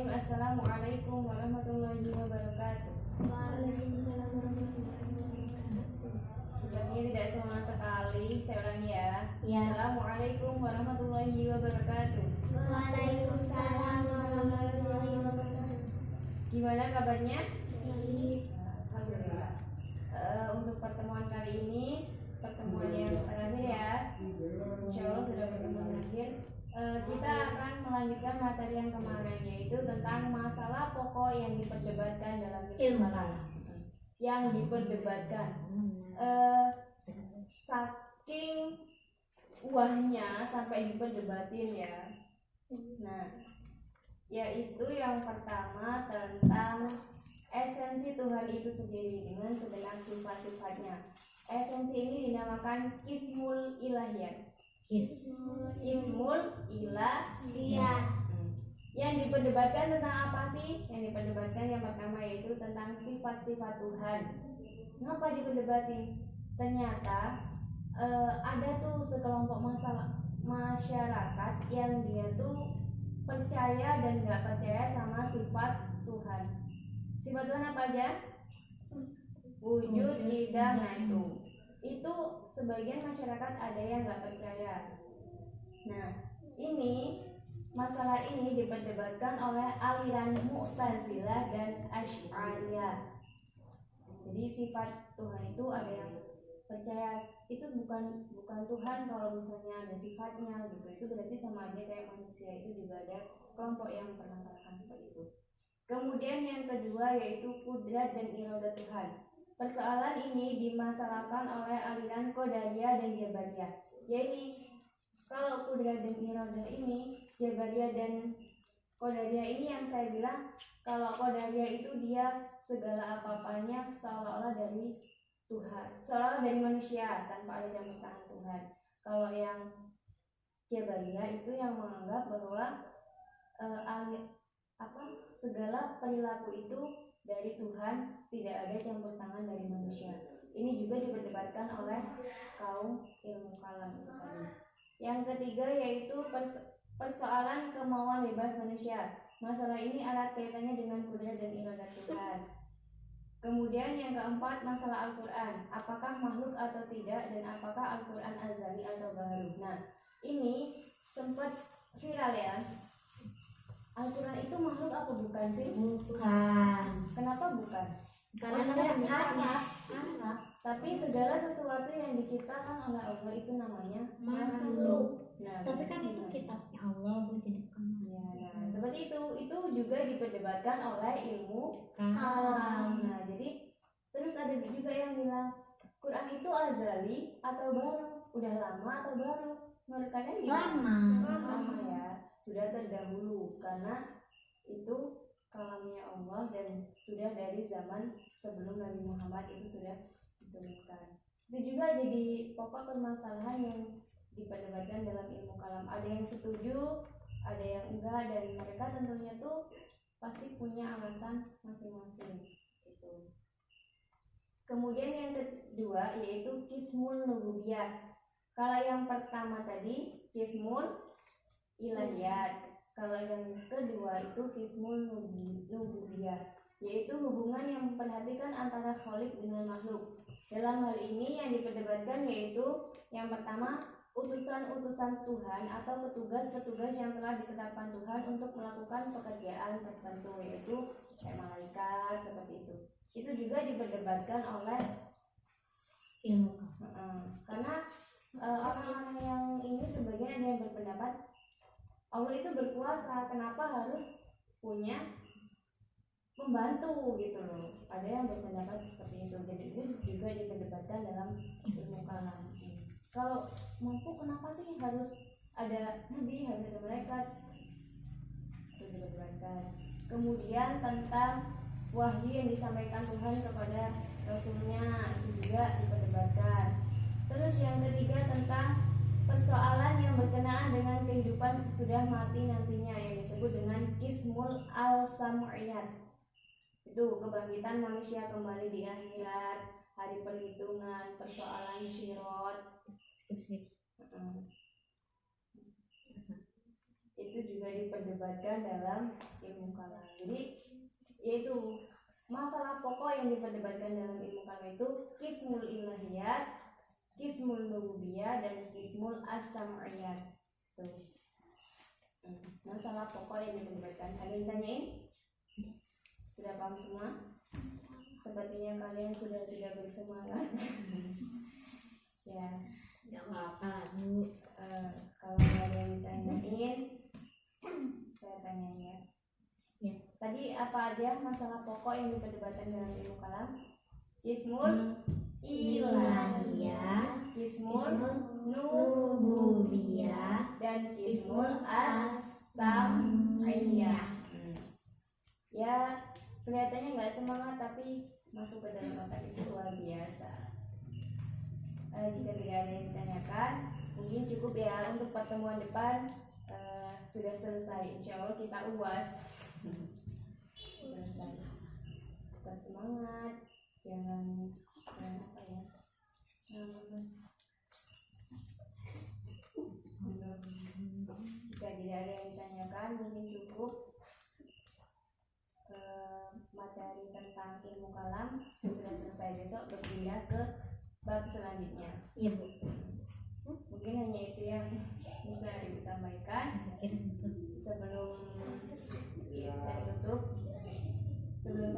Bismillahirrahmanirrahim. Assalamualaikum warahmatullahi wabarakatuh. Waalaikumsalam warahmatullahi wabarakatuh. Sepertinya tidak semangat sekali. Saya ulangi ya. Ya. Assalamualaikum warahmatullahi wabarakatuh. Waalaikumsalam warahmatullahi wabarakatuh. Gimana kabarnya? Baik. Alhamdulillah. Untuk pertemuan kali ini, pertemuan yang terakhir ya. Insya Allah sudah pertemuan terakhir. Kita akan melanjutkan materi yang kemarin, yaitu tentang masalah pokok yang diperdebatkan dalam ilmu kalam. Yang diperdebatkan saking wahnya sampai diperdebatin ya. Nah, yaitu yang pertama tentang esensi Tuhan itu sendiri dengan segenap sifat-sifatnya. Esensi ini dinamakan Ismul Ilahiyat. Ismul Ilahiyat. Yang diperdebatkan tentang apa sih? Yang diperdebatkan yang pertama yaitu tentang sifat-sifat Tuhan. Kenapa diperdebatin? Ternyata ada tuh sekelompok masyarakat yang dia tuh percaya dan nggak percaya sama sifat Tuhan. Sifat Tuhan apa aja? Wujud, idam, nah itu sebagian masyarakat ada yang nggak percaya. Nah, masalah ini diperdebatkan oleh aliran Mu'tazilah dan Asy'ariyah. Jadi sifat Tuhan itu ada yang percaya itu bukan Tuhan kalau misalnya ada sifatnya gitu. Itu berarti sama aja kayak manusia, itu juga ada kelompok yang pernah mengatakan seperti itu. Kemudian yang kedua yaitu kudrat dan iradah Tuhan. Persoalan ini dimasalahkan oleh aliran Qadariyah dan Jabariyah. Jadi kalau kudrat dan iradah ini, Jabariyah dan Qadariyah ini yang saya bilang, kalau Qadariyah itu dia segala apa-apanya seolah-olah dari Tuhan, seolah-olah dari manusia tanpa ada campur tangan Tuhan. Kalau yang Jabariyah itu yang menganggap bahwa segala perilaku itu dari Tuhan, tidak ada campur tangan dari manusia. Ini juga diperdebatkan oleh kaum ilmu kalam itu tadi. Yang ketiga yaitu persoalan kemauan bebas manusia. Masalah ini erat kaitannya dengan kudrat dan iradah Tuhan. Kemudian yang keempat masalah Al-Quran. Apakah makhluk atau tidak, dan apakah Al-Quran azali atau baru. Nah, ini sempat viral ya. Al-Quran itu makhluk apa bukan sih? Bukan. Kenapa bukan? Karena harap. Tapi segala sesuatu yang diciptakan oleh Allah itu namanya Makhluk. Nah, Tapi kan itu kitabnya Allah, Bu, jadi bukan ya, nah, seperti itu. Itu juga diperdebatkan oleh ilmu kalam. Nah, jadi terus ada juga yang bilang Quran itu azali atau baru? Udah lama atau baru? Menurut kalian gimana? Lama ya. Sudah terdahulu karena itu kalamnya Allah dan sudah dari zaman sebelum Nabi Muhammad itu sudah diturunkan. Itu juga jadi pokok permasalahan yang diperdebatkan dalam ilmu kalam. Ada yang setuju, ada yang enggak, dan mereka tentunya tuh pasti punya alasan masing-masing gitu. Kemudian yang kedua yaitu Qismul Nububiyah. Kalau yang pertama tadi Qismul Ilahiyat. Kalau yang kedua itu Qismul Nububiyah, yaitu hubungan yang memperhatikan antara khalik dengan makhluk. Dalam hal ini yang diperdebatkan yaitu yang pertama utusan-utusan Tuhan atau petugas-petugas yang telah ditetapkan Tuhan untuk melakukan pekerjaan tertentu, yaitu kayak malaikat seperti itu. Itu juga diperdebatkan oleh Ilmu karena orang-orang yang ini sebagian ada yang berpendapat Allah itu berkuasa, kenapa harus punya pembantu gitu loh. Ada yang berpendapat seperti itu. Jadi itu juga diperdebatkan dalam ilmu kalam. Kalau mampu, kenapa sih harus ada nabi, harus ada malaikat? Itu diperdebatkan. Kemudian tentang wahyu yang disampaikan Tuhan kepada Rasulnya, itu juga diperdebatkan. Terus yang ketiga tentang persoalan yang berkenaan dengan kehidupan sesudah mati nantinya yang disebut dengan Qismul Al-Sam'iyat. Itu kebangkitan manusia kembali di akhirat, hari perhitungan, persoalan syirat. itu juga diperdebatkan dalam ilmu kalam. Jadi yaitu masalah pokok yang diperdebatkan dalam ilmu kalam itu qismul ilahiyat, qismul rububiyah, dan qismul as-sam'iyat. Tuh. Masalah pokok yang diperdebatkan. Ada yang tanyain? Sudah paham semua? Sepertinya kalian sudah tidak bersemangat. Ya, Nggak apa-apa Bu. kalau nggak ada yang ditanyain, saya tanya ya. Ya. Tadi apa aja masalah pokok yang diperdebatkan dalam ilmu kalam? Qismul ilahiyah, qismul nububiyah, dan qismul as-sam'iyah. Ya, kelihatannya nggak semangat tapi masuk ke dalam otak itu luar biasa. Jika tidak ada yang ditanyakan, mungkin cukup ya untuk pertemuan depan. Sudah selesai, insya Allah kita UAS. Selesai. Tetap semangat, jangan apa ya, jika tidak ada yang ditanyakan, mungkin cukup materi tentang ilmu kalam sudah selesai. Besok berpindah ke bab selanjutnya. Iya Bu. Mungkin hanya itu yang bisa Ibu sampaikan sebelum saya tutup. Menurut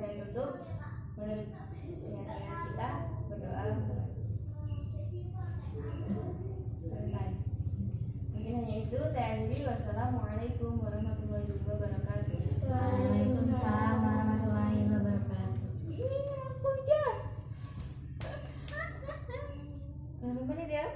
keyakinan kita berdoa selesai. Mungkin hanya itu. Saya akhiri. Wassalamualaikum warahmatullahi wabarakatuh. Waalaikumsalam warahmatullahi wabarakatuh. Iya, puja. Berapa menit ya?